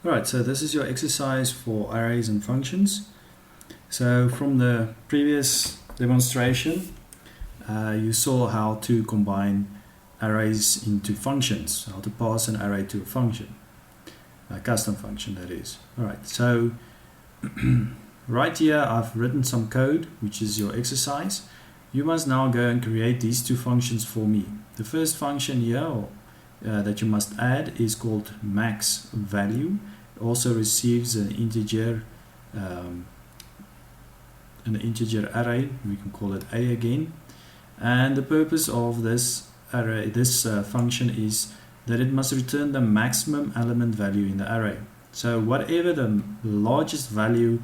Alright, so this is your exercise for arrays and functions. So from the previous demonstration, you saw how to combine arrays into functions, how to pass an array to a function, a custom function that is. Alright, so right here I've written some code, which is your exercise. You must now go and create these two functions for me. The first function here that you must add is called max value. It also receives an integer array. We can call it a again. And the purpose of this array, function is that it must return the maximum element value in the array. So whatever the largest value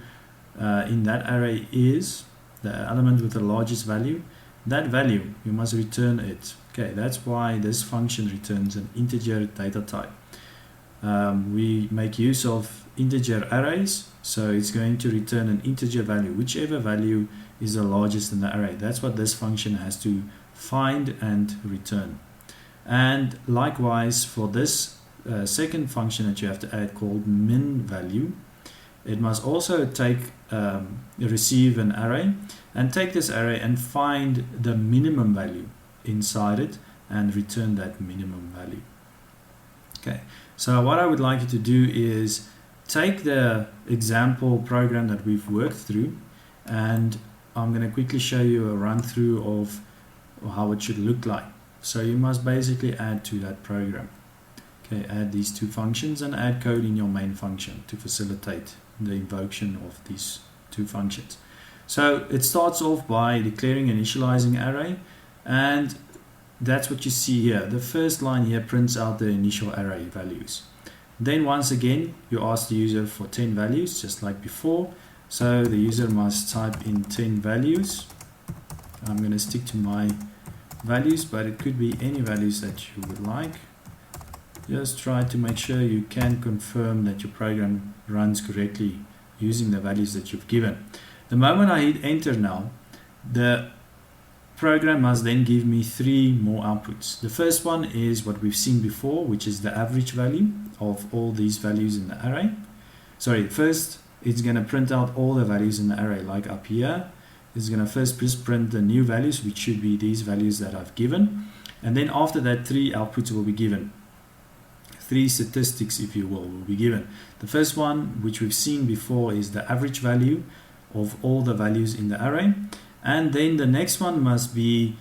in that array is, the element with the largest value, that value you must return it. Okay, that's why this function returns an integer data type. We make use of integer arrays, so it's going to return an integer value, whichever value is the largest in the array. That's what this function has to find and return. And likewise for this second function that you have to add called min value, it must also receive an array and take this array and find the minimum value inside it and return that minimum value. Okay, so what I would like you to do is take the example program that we've worked through, and I'm going to quickly show you a run through of how it should look like. So you must basically add to that program. Okay, add these two functions and add code in your main function to facilitate the invocation of these two functions. So it starts off by declaring an initializing array, and that's what you see here. The first line here prints out the initial array values. Then once again you ask the user for 10 values just like before. So the user must type in 10 values. I'm going to stick to my values, but it could be any values that you would like. Just try to make sure you can confirm that your program runs correctly using the values that you've given. The moment I hit enter now, the program must then give me three more outputs. The first one is what we've seen before, which is the average value of all these values in the array. First it's going to print out all the values in the array, like up here. It's going to first just print the new values, which should be these values that I've given, and then after that three outputs will be given. Three statistics, if you will be given. The first one, which we've seen before, is the average value of all the values in the array. And then the next one must be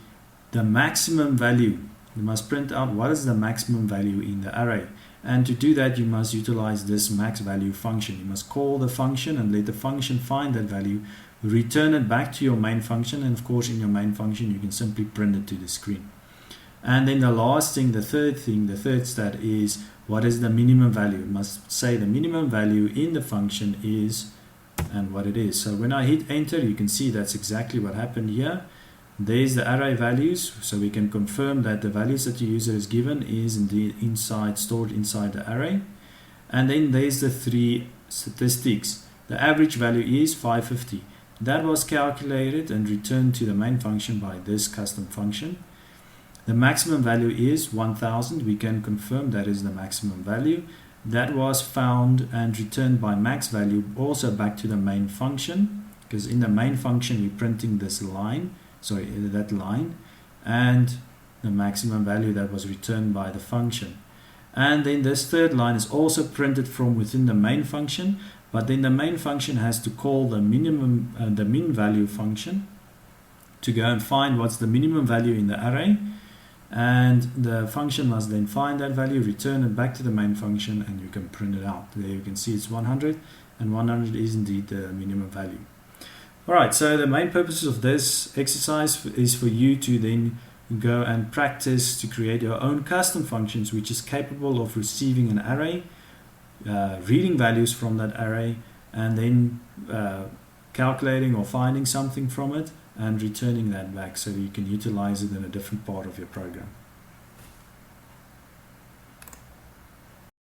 the maximum value. You must print out what is the maximum value in the array. And to do that, you must utilize this max value function. You must call the function and let the function find that value, return it back to your main function, and of course in your main function you can simply print it to the screen. And then the last thing, the third stat is what is the minimum value. It must say the minimum value in the function is and what it is. So when I hit enter, you can see that's exactly what happened here. There's the array values, so we can confirm that the values that the user is given is indeed stored inside the array. And then there's the three statistics. The average value is 550. That was calculated and returned to the main function by this custom function. The maximum value is 1000. We can confirm that is the maximum value. That was found and returned by max value also back to the main function, because in the main function we're printing this line, that line, and the maximum value that was returned by the function. And then this third line is also printed from within the main function, but then the main function has to call the min value function to go and find what's the minimum value in the array. And the function must then find that value, return it back to the main function, and you can print it out. There you can see it's 100, and 100 is indeed the minimum value. Alright, so the main purpose of this exercise is for you to then go and practice to create your own custom functions, which is capable of receiving an array, reading values from that array, and then calculating or finding something from it and returning that back so you can utilize it in a different part of your program.